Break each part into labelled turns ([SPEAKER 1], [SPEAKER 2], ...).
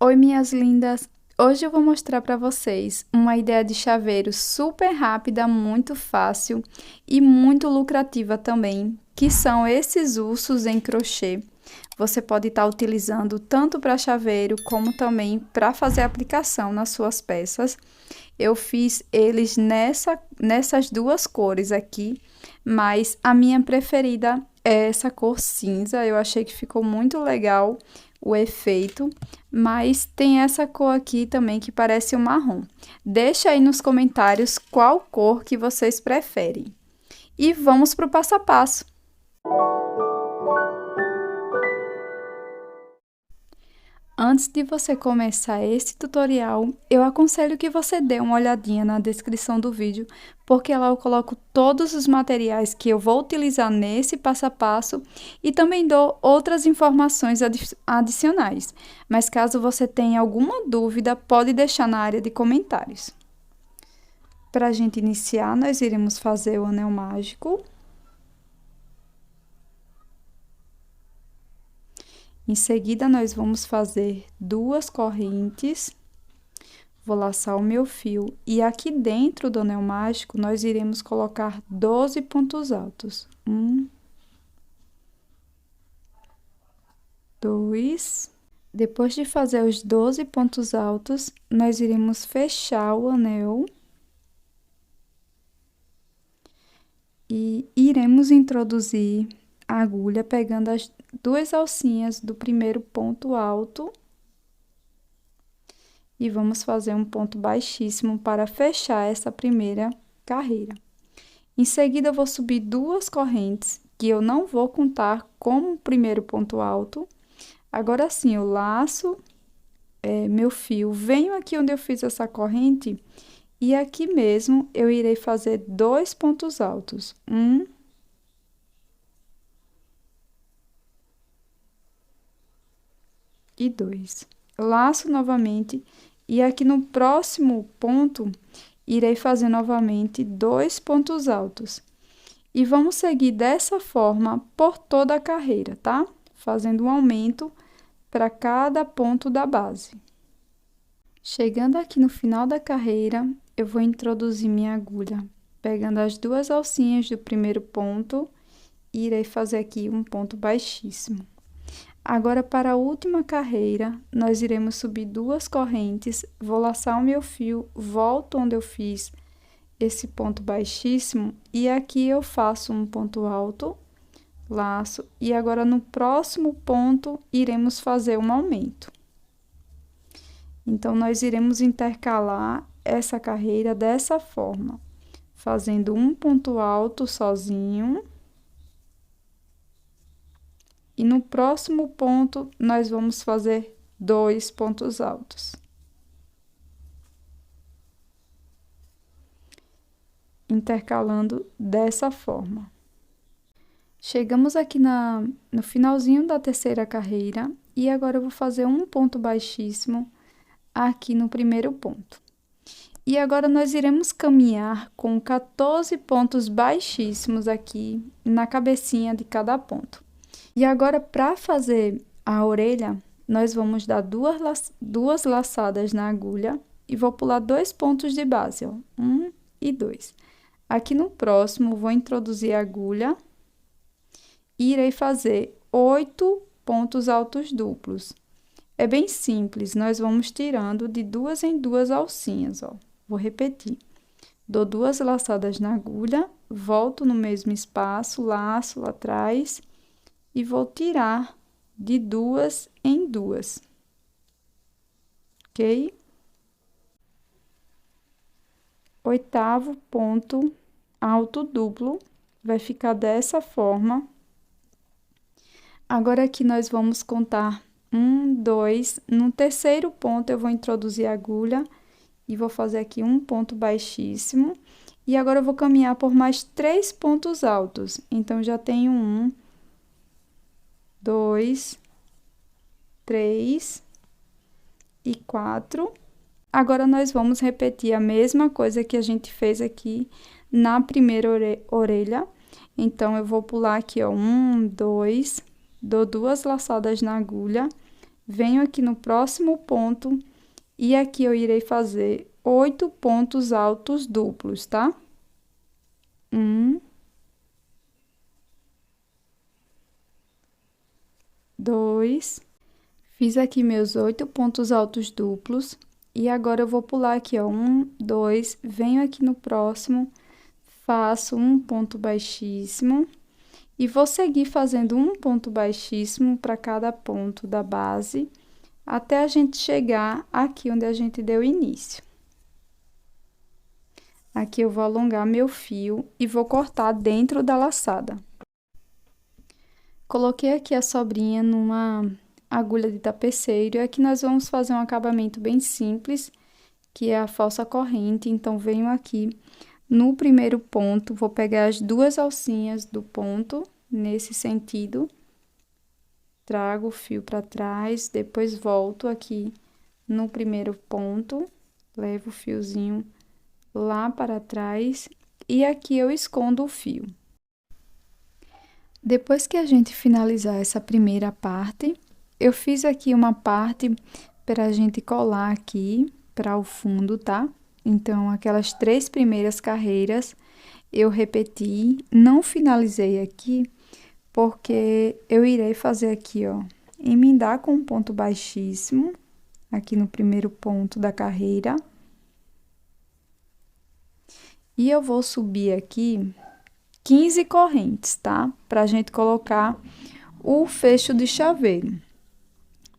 [SPEAKER 1] Oi, minhas lindas! Hoje eu vou mostrar para vocês uma ideia de chaveiro super rápida, muito fácil e muito lucrativa também, que são esses ursos em crochê. Você pode estar utilizando tanto para chaveiro como também para fazer aplicação nas suas peças. Eu fiz eles nessas duas cores aqui, mas a minha preferida é essa cor cinza. Eu achei que ficou muito legal o efeito, mas tem essa cor aqui também que parece um marrom. Deixa aí nos comentários qual cor que vocês preferem. E vamos para o passo a passo. Antes de você começar esse tutorial, eu aconselho que você dê uma olhadinha na descrição do vídeo, porque lá eu coloco todos os materiais que eu vou utilizar nesse passo a passo e também dou outras informações adicionais. Mas caso você tenha alguma dúvida, pode deixar na área de comentários. Para a gente iniciar, nós iremos fazer o anel mágico. Em seguida, nós vamos fazer duas correntes. Vou laçar o meu fio e aqui dentro do anel mágico, nós iremos colocar 12 pontos altos. 1, 2. Depois de fazer os 12 pontos altos, nós iremos fechar o anel. E iremos introduzir a agulha pegando as duas alcinhas do primeiro ponto alto. E vamos fazer um ponto baixíssimo para fechar essa primeira carreira. Em seguida, eu vou subir duas correntes, que eu não vou contar como primeiro ponto alto. Agora sim, eu laço meu fio, venho aqui onde eu fiz essa corrente, e aqui mesmo eu irei fazer dois pontos altos. 1 e 2. Laço novamente. E aqui no próximo ponto, irei fazer novamente dois pontos altos. E vamos seguir dessa forma por toda a carreira, tá? Fazendo um aumento para cada ponto da base. Chegando aqui no final da carreira, eu vou introduzir minha agulha, pegando as duas alcinhas do primeiro ponto, e irei fazer aqui um ponto baixíssimo. Agora, para a última carreira, nós iremos subir duas correntes, vou laçar o meu fio, volto onde eu fiz esse ponto baixíssimo, e aqui eu faço um ponto alto, laço, e agora no próximo ponto, iremos fazer um aumento. Então, nós iremos intercalar essa carreira dessa forma, fazendo um ponto alto sozinho. E no próximo ponto, nós vamos fazer dois pontos altos. Intercalando dessa forma. Chegamos aqui no finalzinho da terceira carreira, e agora eu vou fazer um ponto baixíssimo aqui no primeiro ponto. E agora nós iremos caminhar com 14 pontos baixíssimos aqui na cabecinha de cada ponto. E agora, para fazer a orelha, nós vamos dar duas laçadas na agulha e vou pular dois pontos de base, ó, 1 e 2. Aqui no próximo, vou introduzir a agulha e irei fazer 8 pontos altos duplos. É bem simples, nós vamos tirando de duas em duas alcinhas, ó. Vou repetir. Dou duas laçadas na agulha, volto no mesmo espaço, laço lá atrás e vou tirar de duas em duas, ok? Oitavo ponto alto duplo, vai ficar dessa forma. Agora, aqui nós vamos contar 1, 2, no terceiro ponto eu vou introduzir a agulha e vou fazer aqui um ponto baixíssimo. E agora eu vou caminhar por mais 3 pontos altos, então já tenho 1, 2, 3 e 4. Agora, nós vamos repetir a mesma coisa que a gente fez aqui na primeira orelha. Então, eu vou pular aqui, ó, 1, 2, dou duas laçadas na agulha, venho aqui no próximo ponto e aqui eu irei fazer 8 pontos altos duplos, tá? 1, 2, fiz aqui meus 8 pontos altos duplos e agora eu vou pular aqui, ó, 1, 2, venho aqui no próximo, faço um ponto baixíssimo e vou seguir fazendo um ponto baixíssimo para cada ponto da base, até a gente chegar aqui onde a gente deu início. Aqui eu vou alongar meu fio e vou cortar dentro da laçada. Coloquei aqui a sobrinha numa agulha de tapeceiro e aqui nós vamos fazer um acabamento bem simples, que é a falsa corrente. Então, venho aqui no primeiro ponto, vou pegar as 2 alcinhas do ponto, nesse sentido, trago o fio para trás, depois volto aqui no primeiro ponto, levo o fiozinho lá para trás e aqui eu escondo o fio. Depois que a gente finalizar essa primeira parte, eu fiz aqui uma parte para a gente colar aqui para o fundo, tá? Então, aquelas 3 primeiras carreiras eu repeti, não finalizei aqui, porque eu irei fazer aqui, ó, emendar com um ponto baixíssimo, aqui no primeiro ponto da carreira. E eu vou subir aqui 15 correntes, tá? Pra gente colocar o fecho de chaveiro.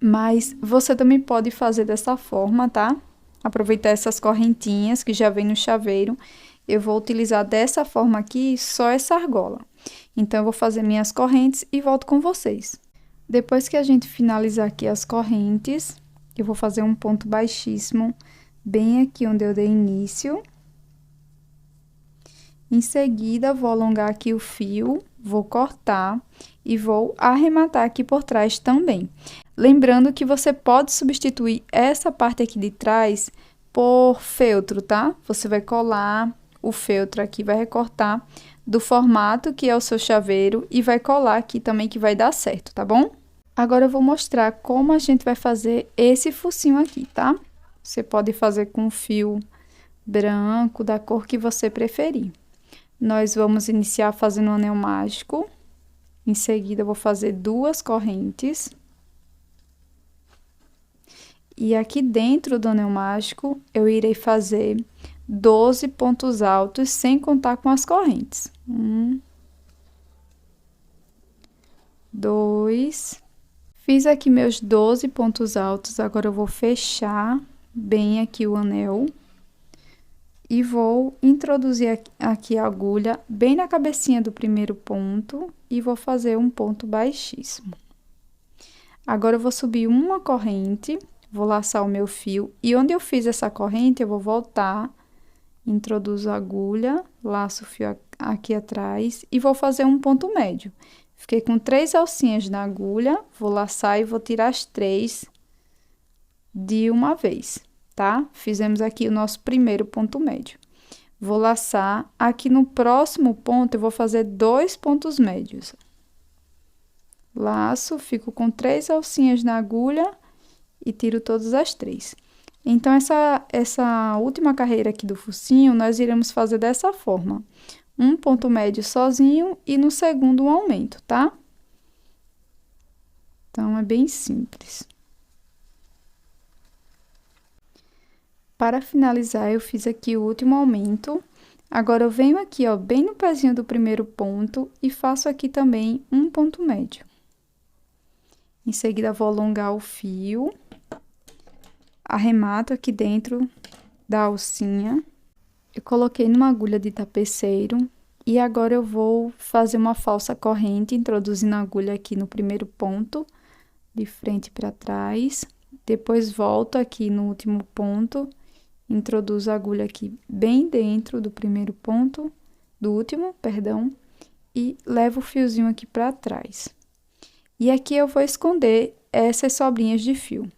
[SPEAKER 1] Mas você também pode fazer dessa forma, tá? Aproveitar essas correntinhas que já vem no chaveiro. Eu vou utilizar dessa forma aqui, só essa argola. Então, eu vou fazer minhas correntes e volto com vocês. Depois que a gente finalizar aqui as correntes, eu vou fazer um ponto baixíssimo, bem aqui onde eu dei início. Em seguida, vou alongar aqui o fio, vou cortar e vou arrematar aqui por trás também. Lembrando que você pode substituir essa parte aqui de trás por feltro, tá? Você vai colar o feltro aqui, vai recortar do formato que é o seu chaveiro e vai colar aqui também que vai dar certo, tá bom? Agora, eu vou mostrar como a gente vai fazer esse focinho aqui, tá? Você pode fazer com fio branco, da cor que você preferir. Nós vamos iniciar fazendo um anel mágico. Em seguida, eu vou fazer 2 correntes. E aqui dentro do anel mágico, eu irei fazer 12 pontos altos, sem contar com as correntes. 1, 2. Fiz aqui meus 12 pontos altos, agora eu vou fechar bem aqui o anel. E vou introduzir aqui a agulha bem na cabecinha do primeiro ponto e vou fazer um ponto baixíssimo. Agora, eu vou subir uma corrente, vou laçar o meu fio e onde eu fiz essa corrente, eu vou voltar, introduzo a agulha, laço o fio aqui atrás e vou fazer um ponto médio. Fiquei com 3 alcinhas na agulha, vou laçar e vou tirar as 3 de uma vez. Tá? Fizemos aqui o nosso primeiro ponto médio. Vou laçar. Aqui no próximo ponto, eu vou fazer 2 pontos médios. Laço, fico com 3 alcinhas na agulha e tiro todas as 3. Então, essa última carreira aqui do focinho, nós iremos fazer dessa forma. Um ponto médio sozinho e no segundo um aumento, tá? Então, é bem simples. Para finalizar, eu fiz aqui o último aumento. Agora, eu venho aqui, ó, bem no pezinho do primeiro ponto e faço aqui também um ponto médio. Em seguida, vou alongar o fio, arremato aqui dentro da alcinha. Eu coloquei numa agulha de tapeceiro e agora eu vou fazer uma falsa corrente, introduzindo a agulha aqui no primeiro ponto, de frente para trás. Depois, volto aqui no último ponto. Introduzo a agulha aqui bem dentro do primeiro ponto, do último, perdão, e levo o fiozinho aqui para trás. E aqui eu vou esconder essas sobrinhas de fio.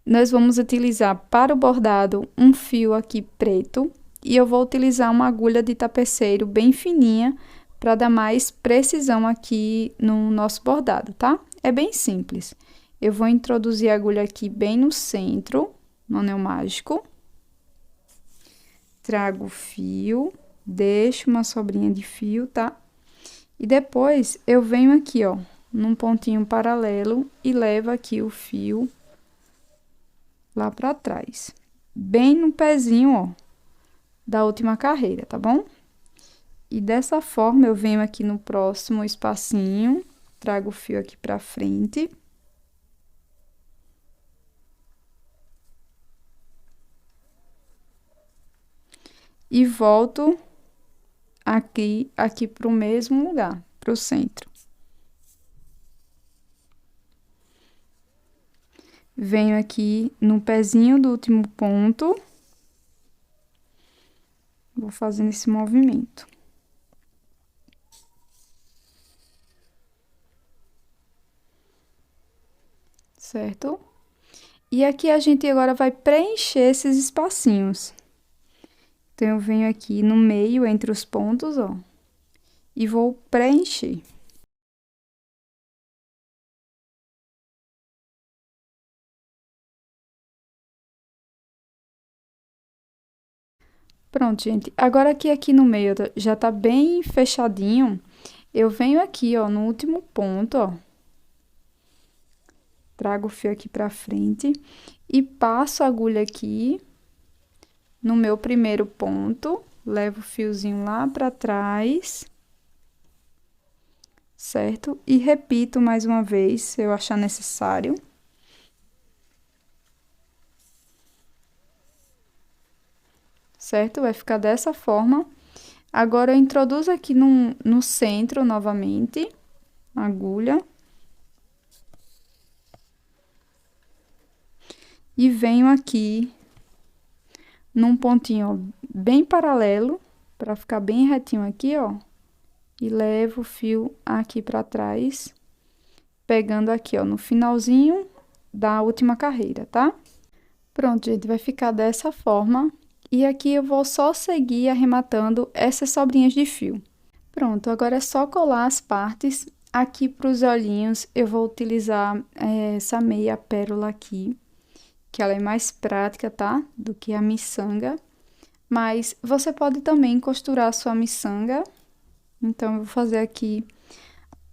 [SPEAKER 1] Nós vamos utilizar para o bordado um fio aqui preto e eu vou utilizar uma agulha de tapeceiro bem fininha para dar mais precisão aqui no nosso bordado, tá? É bem simples. eu vou introduzir a agulha aqui bem no centro, no anel mágico. Trago o fio, deixo uma sobrinha de fio, tá? E depois, eu venho aqui, ó, num pontinho paralelo e levo aqui o fio lá pra trás. Bem no pezinho, ó, da última carreira, tá bom? E dessa forma, eu venho aqui no próximo espacinho, trago o fio aqui pra frente. E volto aqui pro mesmo lugar, pro centro. Venho aqui no pezinho do último ponto. Vou fazendo esse movimento. Certo? E aqui a gente agora vai preencher esses espacinhos. Então, eu venho aqui no meio, entre os pontos, ó, e vou preencher. Pronto, gente. Agora que aqui no meio já tá bem fechadinho, eu venho aqui, ó, no último ponto, ó. Trago o fio aqui pra frente e passo a agulha aqui no meu primeiro ponto, levo o fiozinho lá pra trás, certo? E repito mais uma vez, se eu achar necessário. Certo? Vai ficar dessa forma. Agora, eu introduzo aqui no centro novamente, a agulha. E venho aqui num pontinho, ó, bem paralelo, pra ficar bem retinho aqui, ó. E levo o fio aqui pra trás, pegando aqui, ó, no finalzinho da última carreira, tá? Pronto, gente, vai ficar dessa forma. E aqui eu vou só seguir arrematando essas sobrinhas de fio. Pronto, agora é só colar as partes. Aqui para os olhinhos, eu vou utilizar essa meia pérola aqui, que ela é mais prática, tá? Do que a miçanga. Mas você pode também costurar a sua miçanga. Então, eu vou fazer aqui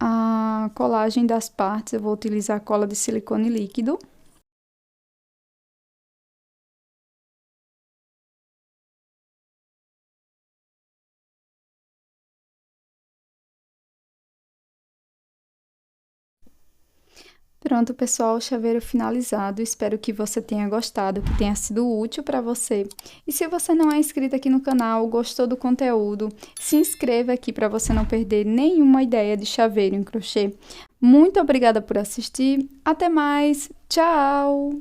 [SPEAKER 1] a colagem das partes. Eu vou utilizar cola de silicone líquido. Pronto, pessoal, o chaveiro finalizado. Espero que você tenha gostado, que tenha sido útil para você. E se você não é inscrito aqui no canal, gostou do conteúdo, se inscreva aqui para você não perder nenhuma ideia de chaveiro em crochê. Muito obrigada por assistir. Até mais. Tchau!